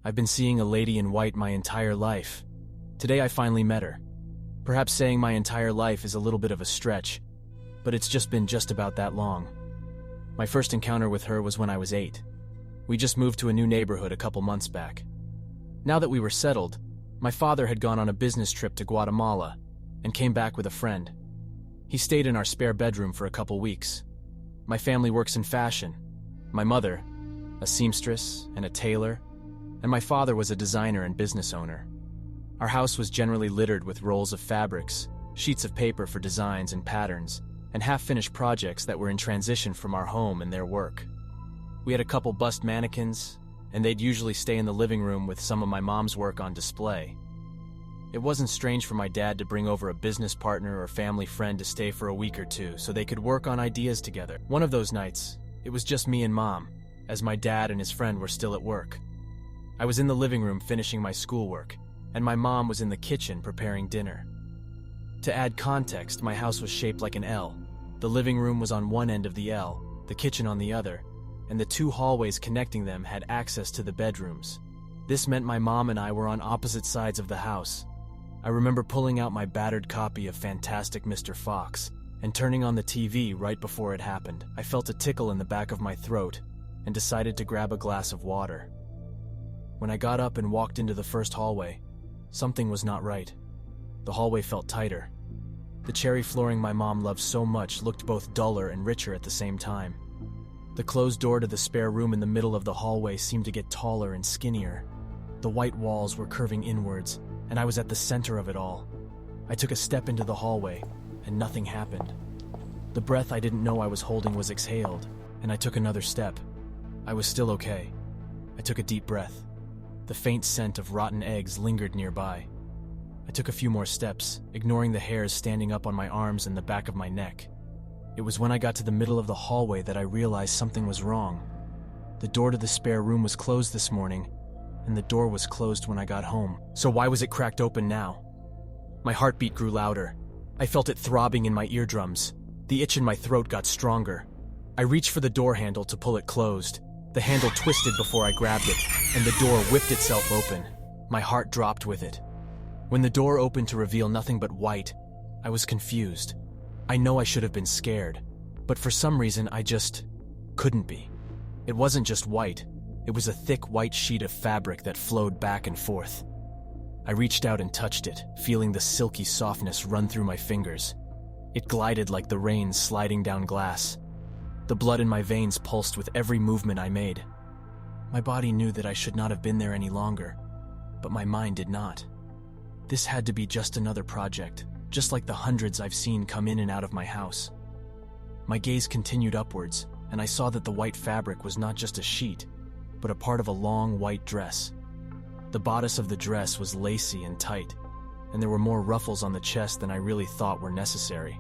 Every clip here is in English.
I've been seeing a lady in white my entire life. Today I finally met her. Perhaps saying my entire life is a little bit of a stretch, but it's just been just about that long. My first encounter with her was when I was 8. We just moved to a new neighborhood a couple months back. Now that we were settled, my father had gone on a business trip to Guatemala and came back with a friend. He stayed in our spare bedroom for a couple weeks. My family works in fashion. My mother, a seamstress and a tailor, and my father was a designer and business owner. Our house was generally littered with rolls of fabrics, sheets of paper for designs and patterns, and half-finished projects that were in transition from our home and their work. We had a couple bust mannequins, and they'd usually stay in the living room with some of my mom's work on display. It wasn't strange for my dad to bring over a business partner or family friend to stay for a week or two so they could work on ideas together. One of those nights, it was just me and Mom, as my dad and his friend were still at work. I was in the living room finishing my schoolwork, and my mom was in the kitchen preparing dinner. To add context, my house was shaped like an L. The living room was on one end of the L, the kitchen on the other, and the two hallways connecting them had access to the bedrooms. This meant my mom and I were on opposite sides of the house. I remember pulling out my battered copy of Fantastic Mr. Fox and turning on the TV right before it happened. I felt a tickle in the back of my throat and decided to grab a glass of water. When I got up and walked into the first hallway, something was not right. The hallway felt tighter. The cherry flooring my mom loved so much looked both duller and richer at the same time. The closed door to the spare room in the middle of the hallway seemed to get taller and skinnier. The white walls were curving inwards, and I was at the center of it all. I took a step into the hallway, and nothing happened. The breath I didn't know I was holding was exhaled, and I took another step. I was still okay. I took a deep breath. The faint scent of rotten eggs lingered nearby. I took a few more steps, ignoring the hairs standing up on my arms and the back of my neck. It was when I got to the middle of the hallway that I realized something was wrong. The door to the spare room was closed this morning, and the door was closed when I got home. So why was it cracked open now? My heartbeat grew louder. I felt it throbbing in my eardrums. The itch in my throat got stronger. I reached for the door handle to pull it closed. The handle twisted before I grabbed it, and the door whipped itself open. My heart dropped with it. When the door opened to reveal nothing but white, I was confused. I know I should have been scared, but for some reason I just couldn't be. It wasn't just white. It was a thick white sheet of fabric that flowed back and forth. I reached out and touched it, feeling the silky softness run through my fingers. It glided like the rain sliding down glass. The blood in my veins pulsed with every movement I made. My body knew that I should not have been there any longer, but my mind did not. This had to be just another project, just like the hundreds I've seen come in and out of my house. My gaze continued upwards, and I saw that the white fabric was not just a sheet, but a part of a long white dress. The bodice of the dress was lacy and tight, and there were more ruffles on the chest than I really thought were necessary.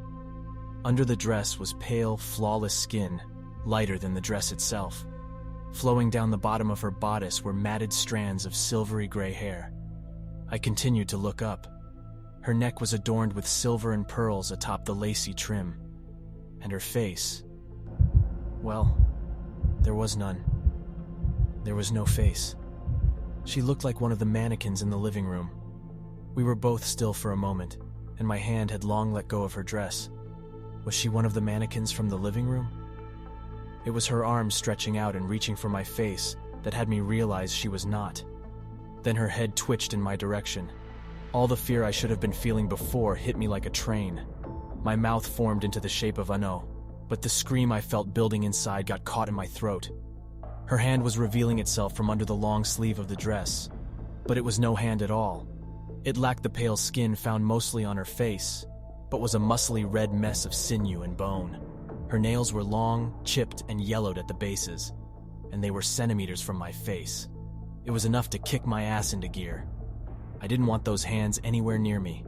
Under the dress was pale, flawless skin, lighter than the dress itself. Flowing down the bottom of her bodice were matted strands of silvery gray hair. I continued to look up. Her neck was adorned with silver and pearls atop the lacy trim. And her face, well, there was none. There was no face. She looked like one of the mannequins in the living room. We were both still for a moment, and my hand had long let go of her dress. Was she one of the mannequins from the living room? It was her arms stretching out and reaching for my face that had me realize she was not. Then her head twitched in my direction. All the fear I should have been feeling before hit me like a train. My mouth formed into the shape of an O, but the scream I felt building inside got caught in my throat. Her hand was revealing itself from under the long sleeve of the dress, but it was no hand at all. It lacked the pale skin found mostly on her face, but was a muscly red mess of sinew and bone. Her nails were long, chipped, and yellowed at the bases, and they were centimeters from my face. It was enough to kick my ass into gear. I didn't want those hands anywhere near me.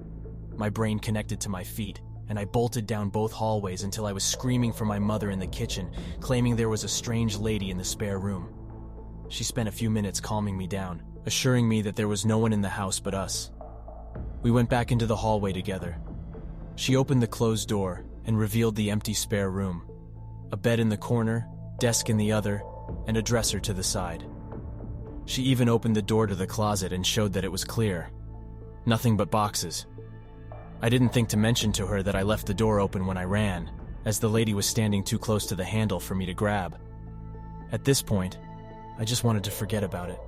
My brain connected to my feet, and I bolted down both hallways until I was screaming for my mother in the kitchen, claiming there was a strange lady in the spare room. She spent a few minutes calming me down, assuring me that there was no one in the house but us. We went back into the hallway together. She opened the closed door and revealed the empty spare room. A bed in the corner, desk in the other, and a dresser to the side. She even opened the door to the closet and showed that it was clear. Nothing but boxes. I didn't think to mention to her that I left the door open when I ran, as the lady was standing too close to the handle for me to grab. At this point, I just wanted to forget about it.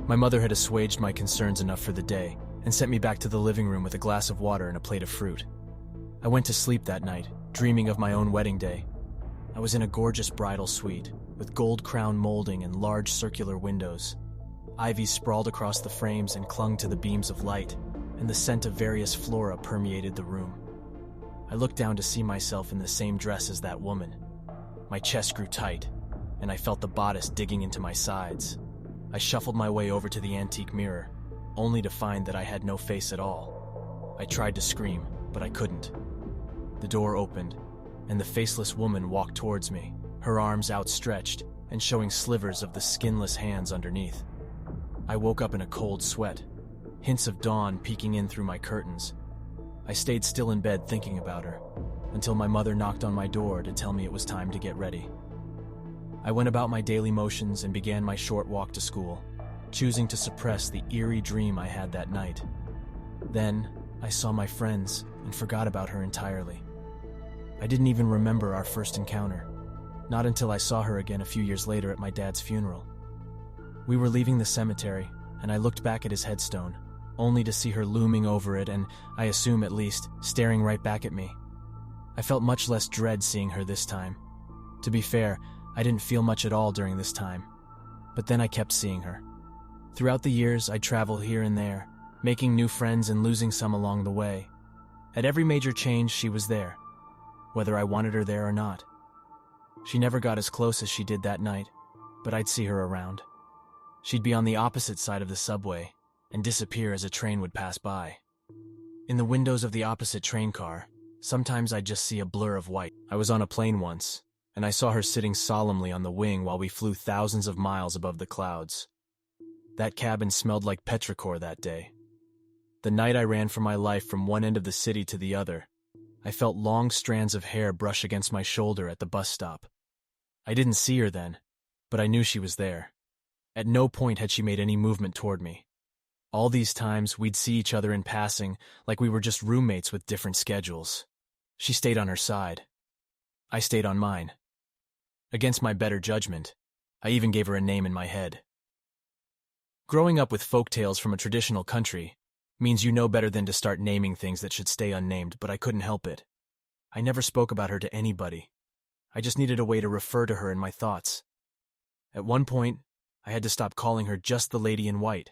My mother had assuaged my concerns enough for the day and sent me back to the living room with a glass of water and a plate of fruit. I went to sleep that night, dreaming of my own wedding day. I was in a gorgeous bridal suite, with gold crown molding and large circular windows. Ivy sprawled across the frames and clung to the beams of light, and the scent of various flora permeated the room. I looked down to see myself in the same dress as that woman. My chest grew tight, and I felt the bodice digging into my sides. I shuffled my way over to the antique mirror, only to find that I had no face at all. I tried to scream, but I couldn't. The door opened, and the faceless woman walked towards me, her arms outstretched and showing slivers of the skinless hands underneath. I woke up in a cold sweat, hints of dawn peeking in through my curtains. I stayed still in bed thinking about her, until my mother knocked on my door to tell me it was time to get ready. I went about my daily motions and began my short walk to school, choosing to suppress the eerie dream I had that night. Then, I saw my friends and forgot about her entirely. I didn't even remember our first encounter, not until I saw her again a few years later at my dad's funeral. We were leaving the cemetery, and I looked back at his headstone, only to see her looming over it and, I assume at least, staring right back at me. I felt much less dread seeing her this time. To be fair, I didn't feel much at all during this time. But then I kept seeing her. Throughout the years, I'd travel here and there, making new friends and losing some along the way. At every major change, she was there, whether I wanted her there or not. She never got as close as she did that night, but I'd see her around. She'd be on the opposite side of the subway and disappear as a train would pass by. In the windows of the opposite train car, sometimes I'd just see a blur of white. I was on a plane once, and I saw her sitting solemnly on the wing while we flew thousands of miles above the clouds. That cabin smelled like petrichor that day. The night I ran for my life from one end of the city to the other, I felt long strands of hair brush against my shoulder at the bus stop. I didn't see her then, but I knew she was there. At no point had she made any movement toward me. All these times, we'd see each other in passing like we were just roommates with different schedules. She stayed on her side. I stayed on mine. Against my better judgment, I even gave her a name in my head. Growing up with folk tales from a traditional country means you know better than to start naming things that should stay unnamed, but I couldn't help it. I never spoke about her to anybody. I just needed a way to refer to her in my thoughts. At one point, I had to stop calling her just the lady in white.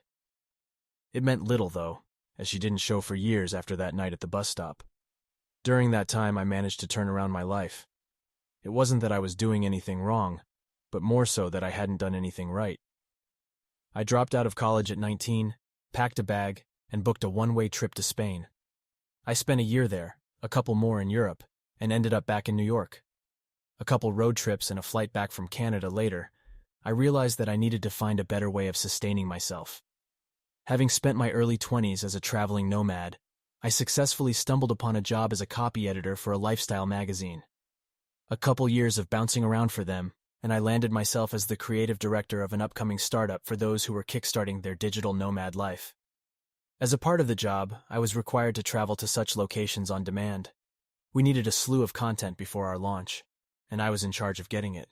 It meant little, though, as she didn't show for years after that night at the bus stop. During that time, I managed to turn around my life. It wasn't that I was doing anything wrong, but more so that I hadn't done anything right. I dropped out of college at 19, packed a bag, and booked a one-way trip to Spain. I spent a year there, a couple more in Europe, and ended up back in New York. A couple road trips and a flight back from Canada later, I realized that I needed to find a better way of sustaining myself. Having spent my early 20s as a traveling nomad, I successfully stumbled upon a job as a copy editor for a lifestyle magazine. A couple years of bouncing around for them, and I landed myself as the creative director of an upcoming startup for those who were kickstarting their digital nomad life. As a part of the job, I was required to travel to such locations on demand. We needed a slew of content before our launch, and I was in charge of getting it.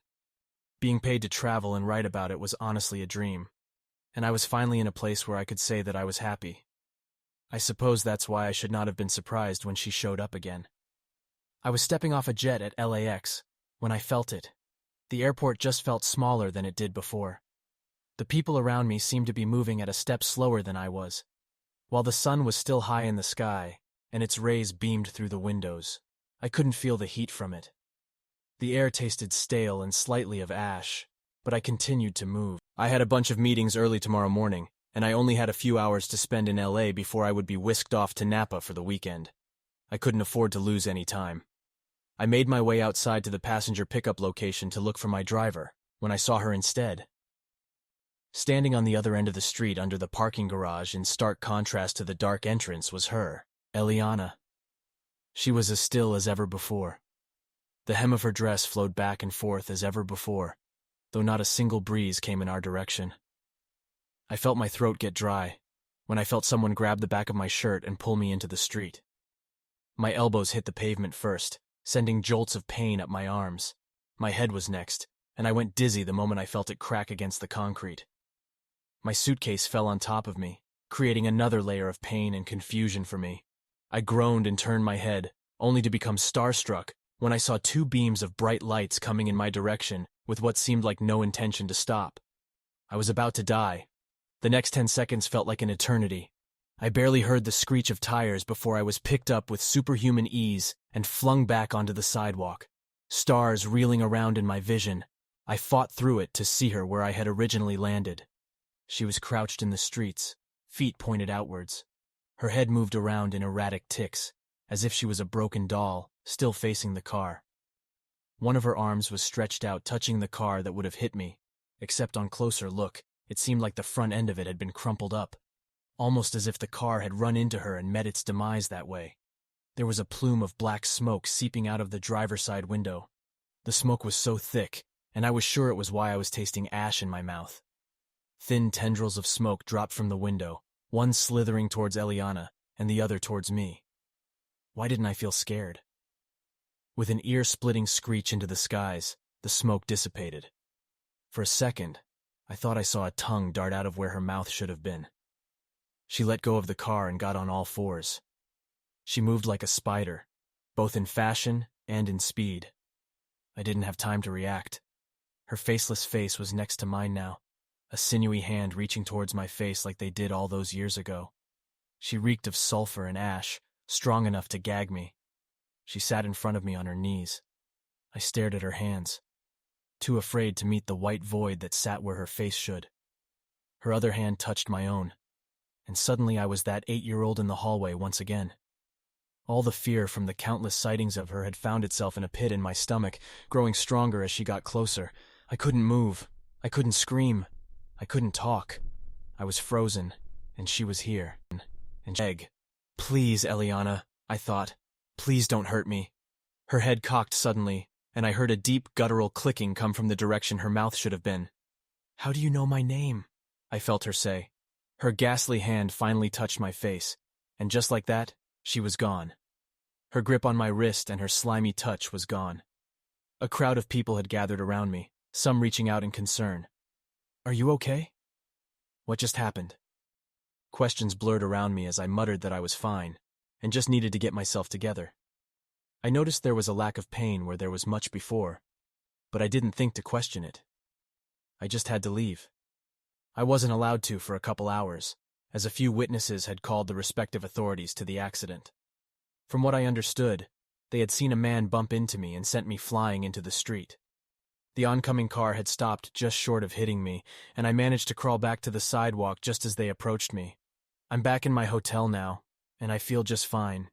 Being paid to travel and write about it was honestly a dream, and I was finally in a place where I could say that I was happy. I suppose that's why I should not have been surprised when she showed up again. I was stepping off a jet at LAX when I felt it. The airport just felt smaller than it did before. The people around me seemed to be moving at a step slower than I was, while the sun was still high in the sky and its rays beamed through the windows. I couldn't feel the heat from it. The air tasted stale and slightly of ash, but I continued to move. I had a bunch of meetings early tomorrow morning, and I only had a few hours to spend in LA before I would be whisked off to Napa for the weekend. I couldn't afford to lose any time. I made my way outside to the passenger pickup location to look for my driver, when I saw her instead. Standing on the other end of the street under the parking garage in stark contrast to the dark entrance was her, Eliana. She was as still as ever before. The hem of her dress flowed back and forth as ever before, though not a single breeze came in our direction. I felt my throat get dry when I felt someone grab the back of my shirt and pull me into the street. My elbows hit the pavement first, sending jolts of pain up my arms. My head was next, and I went dizzy the moment I felt it crack against the concrete. My suitcase fell on top of me, creating another layer of pain and confusion for me. I groaned and turned my head, only to become starstruck when I saw two beams of bright lights coming in my direction with what seemed like no intention to stop. I was about to die. The next 10 seconds felt like an eternity. I barely heard the screech of tires before I was picked up with superhuman ease and flung back onto the sidewalk. Stars reeling around in my vision, I fought through it to see her where I had originally landed. She was crouched in the streets, feet pointed outwards. Her head moved around in erratic ticks, as if she was a broken doll, still facing the car. One of her arms was stretched out, touching the car that would have hit me, except on closer look, it seemed like the front end of it had been crumpled up, almost as if the car had run into her and met its demise that way. There was a plume of black smoke seeping out of the driver's side window. The smoke was so thick, and I was sure it was why I was tasting ash in my mouth. Thin tendrils of smoke dropped from the window, one slithering towards Eliana and the other towards me. Why didn't I feel scared? With an ear-splitting screech into the skies, the smoke dissipated. For a second, I thought I saw a tongue dart out of where her mouth should have been. She let go of the car and got on all fours. She moved like a spider, both in fashion and in speed. I didn't have time to react. Her faceless face was next to mine now, a sinewy hand reaching towards my face like they did all those years ago. She reeked of sulfur and ash, strong enough to gag me. She sat in front of me on her knees. I stared at her hands, too afraid to meet the white void that sat where her face should. Her other hand touched my own, and suddenly I was that 8-year-old in the hallway once again. All the fear from the countless sightings of her had found itself in a pit in my stomach, growing stronger as she got closer. I couldn't move. I couldn't scream. I couldn't talk. I was frozen, and she was here. And egg. Please, Eliana, I thought. Please don't hurt me. Her head cocked suddenly, and I heard a deep guttural clicking come from the direction her mouth should have been. How do you know my name? I felt her say. Her ghastly hand finally touched my face, and just like that, she was gone. Her grip on my wrist and her slimy touch was gone. A crowd of people had gathered around me, some reaching out in concern. Are you okay? What just happened? Questions blurred around me as I muttered that I was fine, and just needed to get myself together. I noticed there was a lack of pain where there was much before, but I didn't think to question it. I just had to leave. I wasn't allowed to for a couple hours, as a few witnesses had called the respective authorities to the accident. From what I understood, they had seen a man bump into me and sent me flying into the street. The oncoming car had stopped just short of hitting me, and I managed to crawl back to the sidewalk just as they approached me. I'm back in my hotel now, and I feel just fine.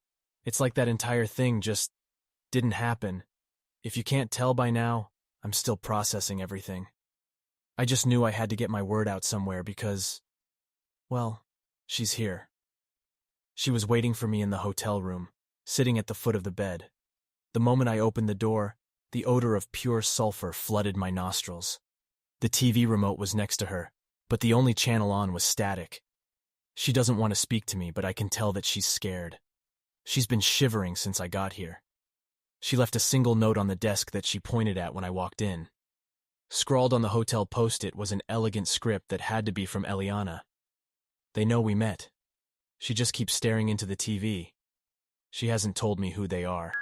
It's like that entire thing just didn't happen. If you can't tell by now, I'm still processing everything. I just knew I had to get my word out somewhere because, well, she's here. She was waiting for me in the hotel room, sitting at the foot of the bed. The moment I opened the door, the odor of pure sulfur flooded my nostrils. The TV remote was next to her, but the only channel on was static. She doesn't want to speak to me, but I can tell that she's scared. She's been shivering since I got here. She left a single note on the desk that she pointed at when I walked in. Scrawled on the hotel post-it was an elegant script that had to be from Eliana. They know we met. She just keeps staring into the TV. She hasn't told me who they are.